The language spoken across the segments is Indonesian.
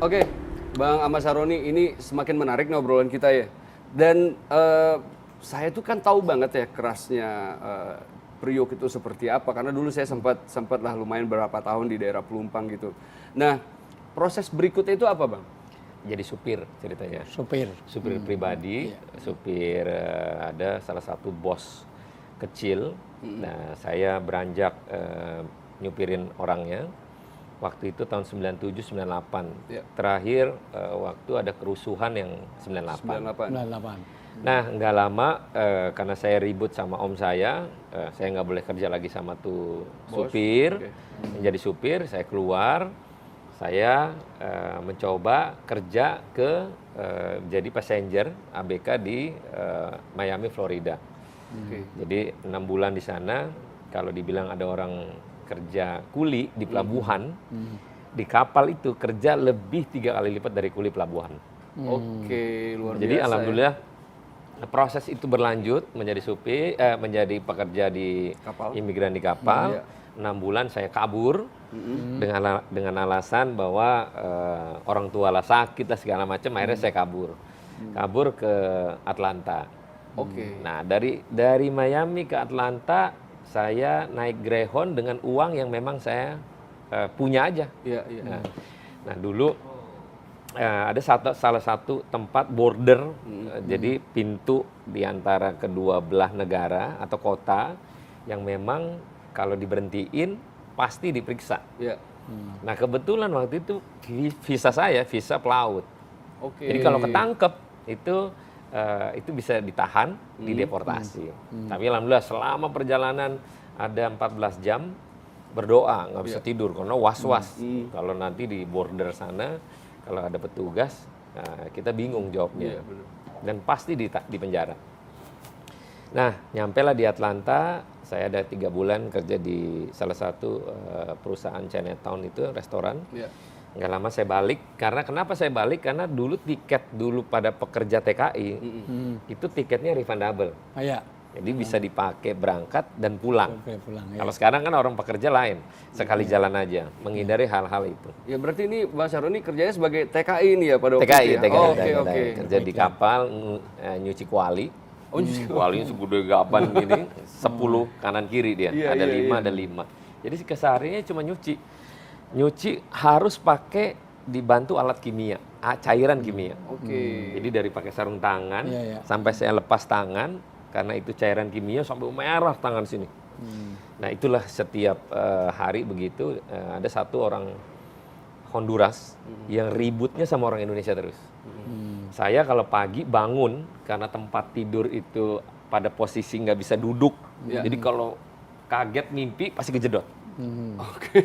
Oke, Bang Ahmad Saroni, ini semakin menarik nih obrolan kita ya. Dan saya tuh kan tahu banget ya kerasnya Priok itu seperti apa. Karena dulu saya sempat lah lumayan berapa tahun di daerah Pelumpang gitu. Nah, proses berikutnya itu apa, Bang? Jadi supir ceritanya. Supir Pribadi, supir ada salah satu bos kecil. Nah, saya beranjak nyupirin orangnya. Waktu itu tahun 97 98. Ya. Terakhir waktu ada kerusuhan yang 98. 98. 98. Nah, nggak lama karena saya ribut sama om saya nggak boleh kerja lagi sama tuh Bos, supir. oke. Menjadi supir, saya keluar. Saya mencoba kerja ke jadi passenger ABK di Miami, Florida. Oke. Jadi 6 bulan di sana. Kalau dibilang ada orang kerja kuli di pelabuhan, di kapal itu kerja lebih 3 kali lipat dari kuli pelabuhan. Oke, luar biasa. Jadi ya. alhamdulillah proses itu berlanjut menjadi supir, menjadi pekerja di Kapal. imigran di kapal. Iya. 6 bulan saya kabur dengan alasan bahwa orang tua lah sakit lah segala macam. Akhirnya saya kabur ke Atlanta. Oke. Nah dari Miami ke Atlanta saya naik Greyhound dengan uang yang memang saya punya aja. Iya, iya. Nah dulu ada salah satu tempat border, jadi pintu di antara kedua belah negara atau kota yang memang kalau diberhentiin pasti diperiksa. Iya. Nah kebetulan waktu itu visa saya visa pelaut. Oke. Jadi kalau ketangkep itu bisa ditahan, dideportasi. Tapi alhamdulillah selama perjalanan ada 14 jam berdoa, nggak bisa tidur karena was-was. Kalau nanti di border sana, kalau ada petugas, kita bingung jawabnya. Iya, benar. Dan pasti di penjara. Nah, nyampailah di Atlanta, saya ada 3 bulan kerja di salah satu perusahaan Chinatown itu, restoran. Iya. Nggak lama saya balik, karena kenapa saya balik? Karena dulu tiket dulu pada pekerja TKI, itu tiketnya refundable. Iya. Jadi bisa dipakai berangkat dan pulang. Oke, pulang. Ya. Kalau sekarang kan orang pekerja lain, sekali jalan aja, menghindari hal-hal itu. Ya berarti ini Bang Saroni kerjanya sebagai TKI ini ya pada waktu TKI, itu ya? TKI, Oh, TKI, oke. kerja di kapal, nyuci kuali. Oh, nyuci kualinya segede gaban gini, 10 kanan kiri dia, Iya, ada iya, 5, iya. ada 5. Jadi kesehariannya cuma nyuci. Nyuci harus pakai dibantu alat kimia, cairan kimia. Oke. Jadi dari pakai sarung tangan Iya, iya. sampai saya lepas tangan karena itu cairan kimia sampai merah tangan sini. Nah itulah setiap hari begitu ada satu orang Honduras yang ributnya sama orang Indonesia terus. Saya kalau pagi bangun karena tempat tidur itu pada posisi nggak bisa duduk, Ya. jadi kalau kaget mimpi pasti kejedot. Oke.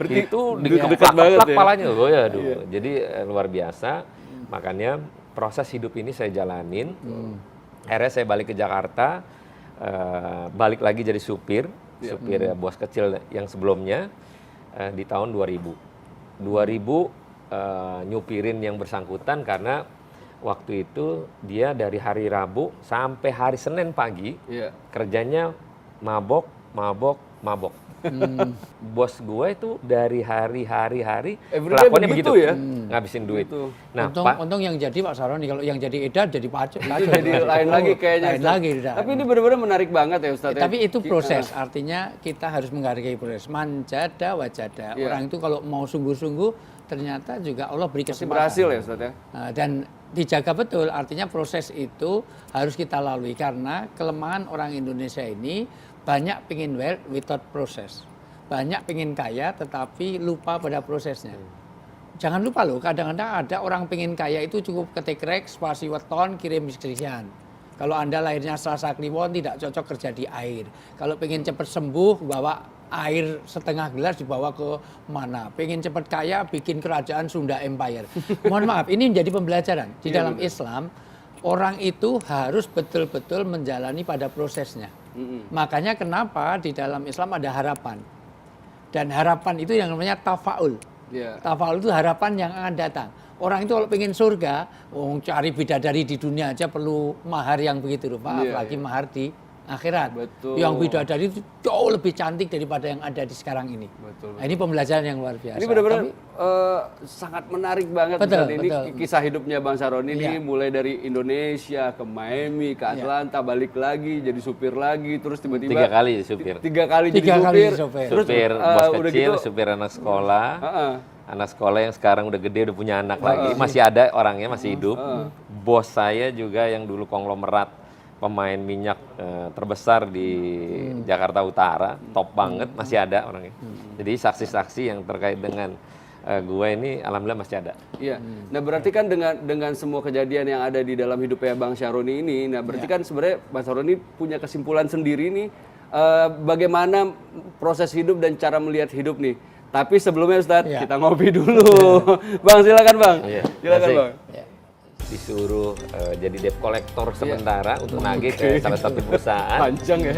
Berarti Itu dekat banget ya. kepalanya, oh ya, aduh. Jadi luar biasa. Makanya proses hidup ini saya jalanin. Akhirnya saya balik ke Jakarta, balik lagi jadi supir bos kecil yang sebelumnya di tahun 2000. 2000 nyupirin yang bersangkutan karena waktu itu dia dari hari Rabu sampai hari Senin pagi Iya. kerjanya mabok. Bos gue itu dari hari Everyday kelakuannya begitu begitu ya? ngabisin duit. Begitu. Nah, Untung yang jadi Pak Saroni, kalau yang jadi edar jadi pajak. Itu jadi lain lagi kayaknya. Lain Ustaz. lagi. Ustaz. Tapi ini benar-benar menarik banget ya Ustaz. ya. Tapi itu proses, artinya kita harus menghargai proses. Manjada wajada. Iya. Orang itu kalau mau sungguh-sungguh, ternyata juga Allah beri Pasti kesempatan. berhasil ya Ustaz ya. Nah, dan dijaga betul, artinya proses itu harus kita lalui. Karena kelemahan orang Indonesia ini banyak pengen well without proses. Banyak pengen kaya tetapi lupa pada prosesnya. Jangan lupa loh, kadang-kadang ada orang pengen kaya itu cukup ketik rek, spasi weton, kirim sekian. Kalau Anda lahirnya Selasa Kliwon tidak cocok kerja di air. Kalau pengen cepat sembuh, bawa air setengah gelas dibawa ke mana. Pengen cepat kaya, bikin kerajaan Sunda Empire. Mohon maaf, ini menjadi pembelajaran. Di dalam Islam, orang itu harus betul-betul menjalani pada prosesnya. Makanya kenapa di dalam Islam ada harapan. Dan harapan itu yang namanya tafaul. Iya. Tafaul itu harapan yang akan datang. Orang itu kalau pengen surga, cari bidadari di dunia aja perlu mahar yang begitu rupa, Iya, apalagi mahar di akhirat. Betul. Yang bidadari itu jauh lebih cantik daripada yang ada di sekarang ini. Betul. Nah, ini pembelajaran yang luar biasa. Ini benar-benar Tapi- sangat menarik banget. Betul, Ustadz. Ini betul. kisah hidupnya Bang Saroni ini Iya. mulai dari Indonesia ke Miami, ke Atlanta, balik lagi jadi supir lagi, terus tiba-tiba 3 kali supir. 3 kali jadi Tiga kali supir. supir. Terus Supir bos udah kecil, gitu, supir anak sekolah. heeh. Anak sekolah yang sekarang udah gede, udah punya anak lagi. Masih ada orangnya, masih hidup. Bos saya juga yang dulu konglomerat pemain minyak terbesar di Jakarta Utara, top banget, masih ada orangnya. Jadi saksi-saksi yang terkait dengan gue ini alhamdulillah masih ada. Iya. Nah, berarti kan dengan semua kejadian yang ada di dalam hidupnya Bang Syaroni ini, nah berarti kan sebenarnya Bang Syaroni punya kesimpulan sendiri nih bagaimana proses hidup dan cara melihat hidup nih. Tapi sebelumnya Ustadz, Iya. kita ngopi dulu. Bang, silakan Bang. Iya, Silakan makasih. Bang. Disuruh jadi debt collector sementara untuk nagih ke salah satu perusahaan. Panjang ya.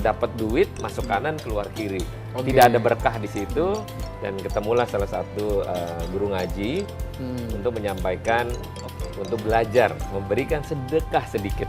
Dapat duit masuk kanan keluar kiri. Tidak ada berkah di situ dan ketemulah salah satu guru ngaji untuk menyampaikan untuk belajar memberikan sedekah sedikit.